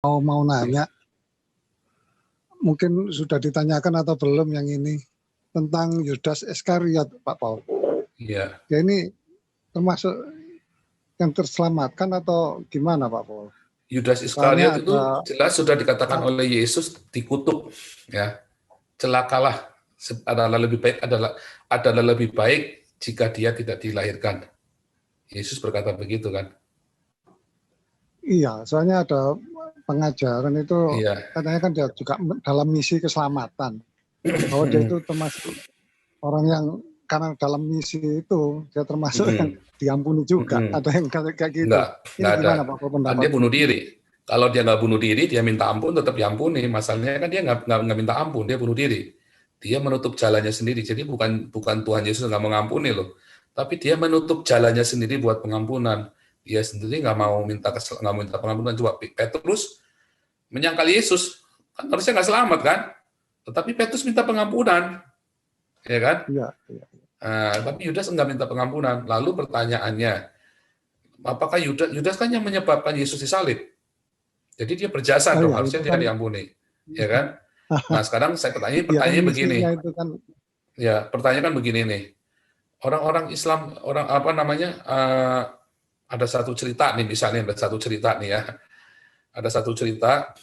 mau nanya, mungkin sudah ditanyakan atau belum yang ini tentang Yudas Iskariot, Pak Paul. Iya. Ya ini termasuk yang terselamatkan atau gimana, Pak Paul? Yudas Iskariot itu jelas sudah dikatakan oleh Yesus dikutuk, ya. Celakalah, adalah lebih baik jika dia tidak dilahirkan. Yesus berkata begitu kan? Iya, soalnya ada pengajaran itu katanya kan dia juga dalam misi keselamatan, bahwa dia itu termasuk orang yang karena dalam misi itu dia termasuk yang diampuni juga. Ada yang kayak gitu. Enggak gimana ada. Pak pendapat? Kan dia bunuh diri. Kalau dia nggak bunuh diri, dia minta ampun tetap diampuni. Masalahnya kan dia nggak minta ampun, dia bunuh diri. Dia menutup jalannya sendiri. Jadi bukan Tuhan Yesus nggak mengampuni loh, tapi dia menutup jalannya sendiri buat pengampunan. Dia sendiri nggak mau minta pengampunan. Coba Petrus menyangkal Yesus, kan harusnya nggak selamat kan? Tetapi Petrus minta pengampunan, ya kan? Iya. Tapi Yudas nggak minta pengampunan. Lalu pertanyaannya, apakah Yudas kan yang menyebabkan Yesus disalib? Jadi dia berjasa dong, harusnya dia diampuni, ya kan? Nah sekarang saya pertanyaan begini, ya pertanyaan kan begini nih, orang-orang Islam, ada satu cerita nih misalnya, ada satu cerita,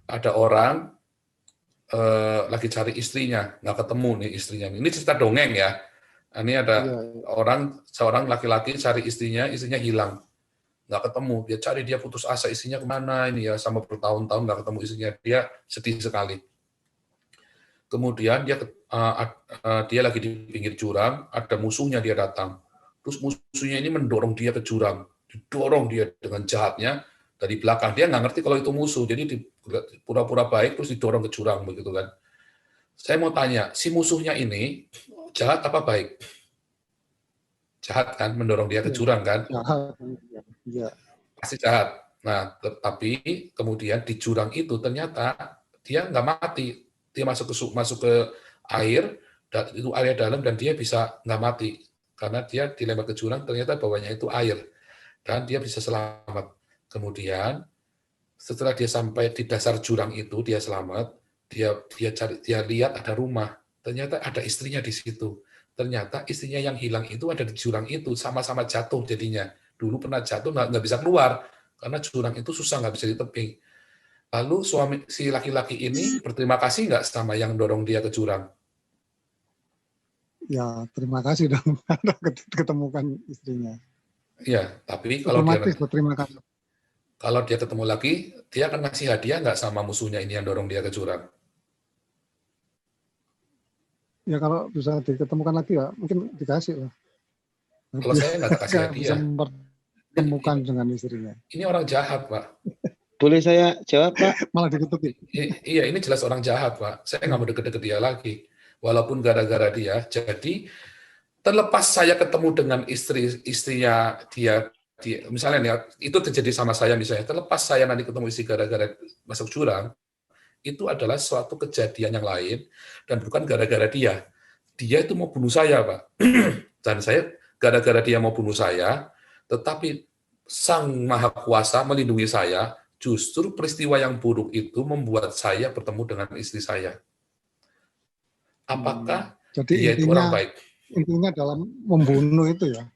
ada orang lagi cari istrinya, nggak ketemu nih istrinya. Ini cerita dongeng ya. Ini ada seorang laki-laki cari istrinya hilang, nggak ketemu. Dia cari, dia putus asa, istrinya kemana ini ya, sama bertahun-tahun nggak ketemu istrinya. Dia sedih sekali. Kemudian dia lagi di pinggir jurang, ada musuhnya dia datang. Terus musuhnya ini mendorong dia ke jurang, didorong dia dengan jahatnya dari belakang. Dia nggak ngerti kalau itu musuh, jadi pura-pura baik terus didorong ke jurang begitu kan. Saya mau tanya, si musuhnya ini jahat apa baik? Jahat kan, mendorong dia ke jurang kan? Jahat. Ya. Pasti jahat. Nah, tapi kemudian di jurang itu ternyata dia nggak mati. Dia masuk ke air, dan itu area dalam dan dia bisa nggak mati karena dia dilempar ke jurang, ternyata bawahnya itu air dan dia bisa selamat. Kemudian setelah dia sampai di dasar jurang itu, dia selamat. Dia lihat ada rumah, ternyata ada istrinya di situ. Ternyata istrinya yang hilang itu ada di jurang itu, sama-sama jatuh jadinya. Dulu pernah jatuh nggak bisa keluar karena jurang itu susah, nggak bisa ditebing. Lalu si laki-laki ini berterima kasih nggak sama yang dorong dia ke jurang? Ya, terima kasih dong ketemukan istrinya. Iya, tapi kalau dia ketemu lagi, dia akan ngasih hadiah nggak sama musuhnya ini yang dorong dia ke jurang? Ya kalau bisa diketemukan lagi ya mungkin dikasih lah. Kalau saya nggak kasih hadiah. Bisa mempertemukan dengan istrinya. Ini orang jahat, Pak. Boleh saya jawab, Pak? Malah diketukin. Iya, ini jelas orang jahat, Pak. Saya nggak mau deket-deket dia lagi. Walaupun gara-gara dia. Jadi, terlepas saya ketemu dengan istrinya dia, misalnya nih, itu terjadi sama saya misalnya. Terlepas saya nanti ketemu istri gara-gara masuk jurang, itu adalah suatu kejadian yang lain dan bukan gara-gara dia. Dia itu mau bunuh saya, Pak. Dan saya gara-gara dia mau bunuh saya, tetapi Sang Maha Kuasa melindungi saya. Justru peristiwa yang buruk itu membuat saya bertemu dengan istri saya. Apakah dia itu orang baik? Intinya dalam membunuh itu ya.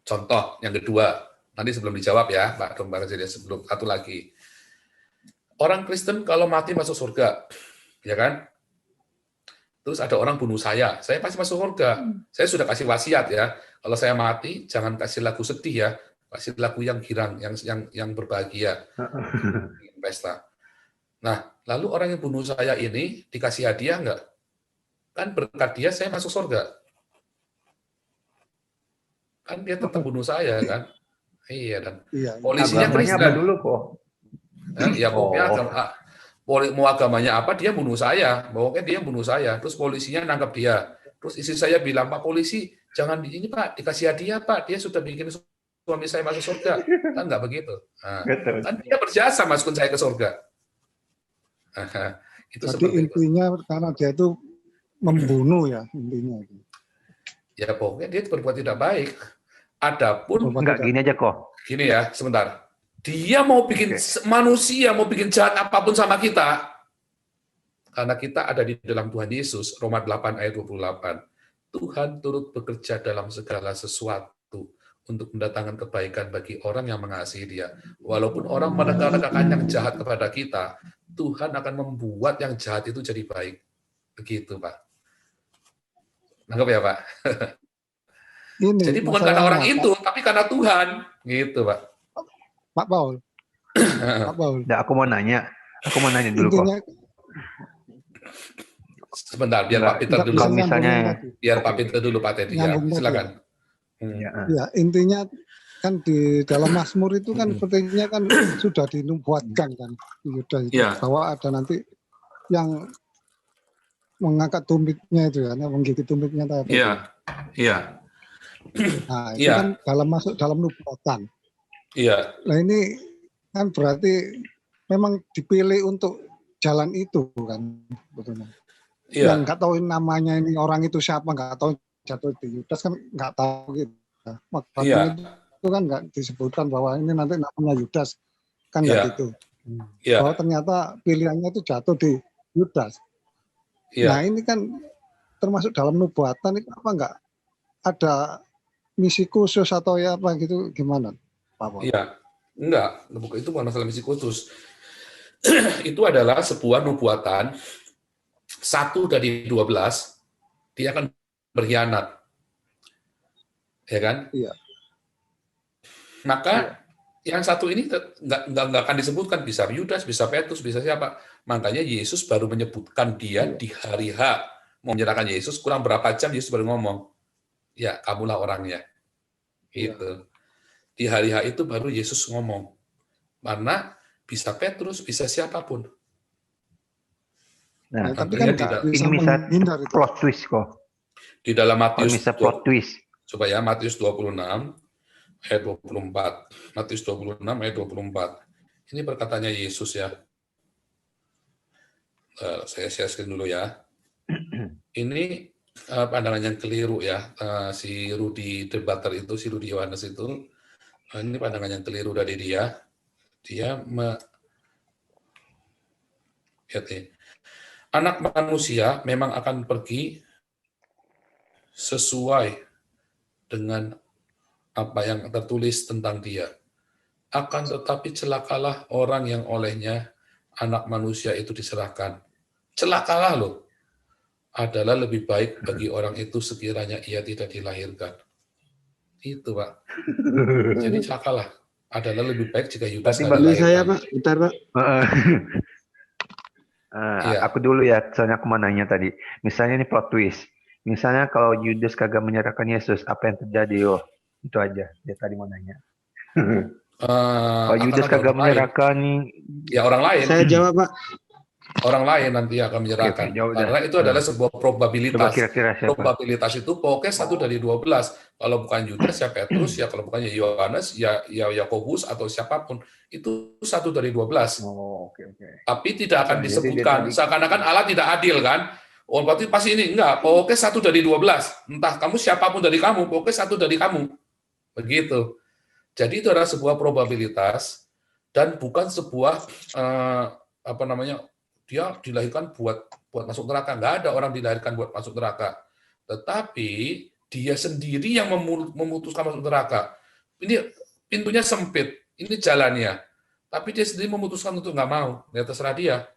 Contoh yang kedua, nanti sebelum dijawab ya, Pak Dombar, sebelum satu lagi. Orang Kristen kalau mati masuk surga, ya kan? Terus ada orang bunuh saya pasti masuk surga. Saya sudah kasih wasiat ya, kalau saya mati jangan kasih lagu sedih ya, kasih lagu yang girang, yang berbahagia, pesta. Nah, lalu orang yang bunuh saya ini dikasih hadiah nggak? Kan berkat dia saya masuk surga. Kan dia tetap bunuh saya kan? Iya, dan polisinya Kristen. Apa dulu kok? Ya pokoknya mau agamanya apa, dia bunuh saya. Pokoknya dia bunuh saya. Terus polisinya nangkap dia. Terus istri saya bilang, Pak polisi, jangan ini Pak, dikasih hadiah Pak. Dia sudah bikin suami saya masuk surga. Kan nggak begitu. Nah, kan dia berjasa masukin saya ke surga. Itu jadi intinya itu. Karena dia itu membunuh ya intinya. Ya pokoknya dia berbuat tidak baik. Adapun enggak gini aja kok. Gini ya, sebentar. Dia mau bikin manusia, mau bikin jahat apapun sama kita, karena kita ada di dalam Tuhan Yesus, Roma 8 ayat 28. Tuhan turut bekerja dalam segala sesuatu untuk mendatangkan kebaikan bagi orang yang mengasihi Dia. Walaupun orang menegak-negakkan yang jahat kepada kita, Tuhan akan membuat yang jahat itu jadi baik. Begitu, Pak. Nangkep ya, Pak? Ini jadi bukan karena orang itu, tapi karena Tuhan. Gitu, Pak. Pak Paul. Pak Paul. Nah, aku mau nanya dulu intinya, kok. Sebentar, biar Pak Peter dulu. Misalnya, biar Pak Peter dulu, Pak Teddy. Ya, silakan. Ya, intinya kan di dalam Mazmur itu kan pentingnya kan sudah dinubuatkan kan Yuda itu, bahwa ada nanti yang mengangkat tumitnya itu ya, menggigit tumitnya tadi. Iya. Nah, itu kan masuk dalam nubuatan. Iya. Nah, ini kan berarti memang dipilih untuk jalan itu kan, betulnya. Yang nggak tahu namanya ini orang itu siapa, nggak tahu jatuh di Yudas kan nggak tahu gitu. Makanya itu kan nggak disebutkan bahwa ini nanti namanya Yudas kan nggak gitu. Bahwa ternyata pilihannya itu jatuh di Yudas. Nah ini kan termasuk dalam nubuatan itu apa nggak ada misi khusus atau ya apa gitu gimana, Pak Paul? Iya, enggak, itu bukan masalah misi khusus. Itu adalah sebuah nubuatan. 1 dari 12 dia akan berkhianat, ya kan? Iya. Maka yang satu ini nggak akan disebutkan, bisa Yudas, bisa Petrus, bisa siapa. Makanya Yesus baru menyebutkan dia di hari H mau menyerahkan Yesus, kurang berapa jam Yesus baru ngomong, ya kamulah orangnya. Gitu. Di hari H itu baru Yesus ngomong, mana bisa Petrus, bisa siapapun. Nah, tapi kan ini bisa plot twist kok. Di dalam Matius bisa plot twist. Coba ya, Matius 26 ayat 24. Matius 26 ayat 24. Ini perkataannya Yesus ya. Saya share screen dulu ya. Ini pandangan yang keliru ya. Si Rudy debater itu, si Rudy Yohanes itu, ini pandangan yang keliru dari dia. Dia lihat nih. Anak manusia memang akan pergi sesuai dengan apa yang tertulis tentang dia. Akan tetapi celakalah orang yang olehnya anak manusia itu diserahkan. Celakalah loh. Adalah lebih baik bagi orang itu sekiranya ia tidak dilahirkan. Itu, Pak. Jadi celakalah. Adalah lebih baik jika Yudas tidak dilahirkan. Saya, Pak. Bentar, Pak. Aku dulu ya, soalnya aku mau nanya tadi. Misalnya ini plot twist. Misalnya kalau Yudas kagak menyerahkan Yesus, apa yang terjadi? Oh, itu aja. Dia tadi mau nanya. Kalau Yudas kagak menyerahkan, ya orang lain. Saya jawab, Pak. Orang lain nanti akan menyerahkan. Karena itu adalah sebuah probabilitas. Probabilitas itu pokoknya 1 dari 12. Kalau bukan Yudas, ya Petrus, ya kalau bukan Yohanes, ya Yakobus atau siapapun. Itu 1 dari 12. Tapi tidak akan disebutkan. Seakan-akan Allah tidak adil kan? Oh, berarti pasti ini. Enggak, pokoknya 1 dari 12. Entah kamu siapapun dari kamu, pokoknya 1 dari kamu. Begitu. Jadi itu adalah sebuah probabilitas dan bukan sebuah dia dilahirkan buat masuk neraka. Nggak ada orang dilahirkan buat masuk neraka. Tetapi dia sendiri yang memutuskan masuk neraka. Ini pintunya sempit, ini jalannya. Tapi dia sendiri memutuskan untuk nggak mau. Ya terserah dia.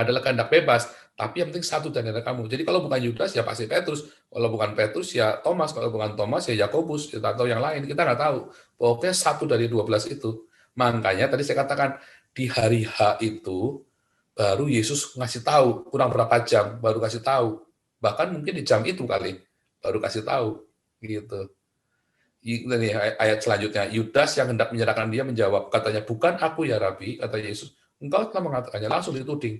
Adalah kehendak bebas. Tapi yang penting 1 dari kamu. Jadi kalau bukan Yudas, ya pasti Petrus. Kalau bukan Petrus, ya Thomas. Kalau bukan Thomas, ya Yakobus. Atau yang lain. Kita nggak tahu. Pokoknya 1 dari 12 itu. Makanya tadi saya katakan, di hari H itu, baru Yesus ngasih tahu, kurang berapa jam baru kasih tahu, bahkan mungkin di jam itu kali baru kasih tahu, gitu. Ini ayat selanjutnya, Yudas yang hendak menyerahkan dia menjawab, katanya, bukan aku ya Rabi, kata Yesus, engkau telah mengatakannya, langsung dituding,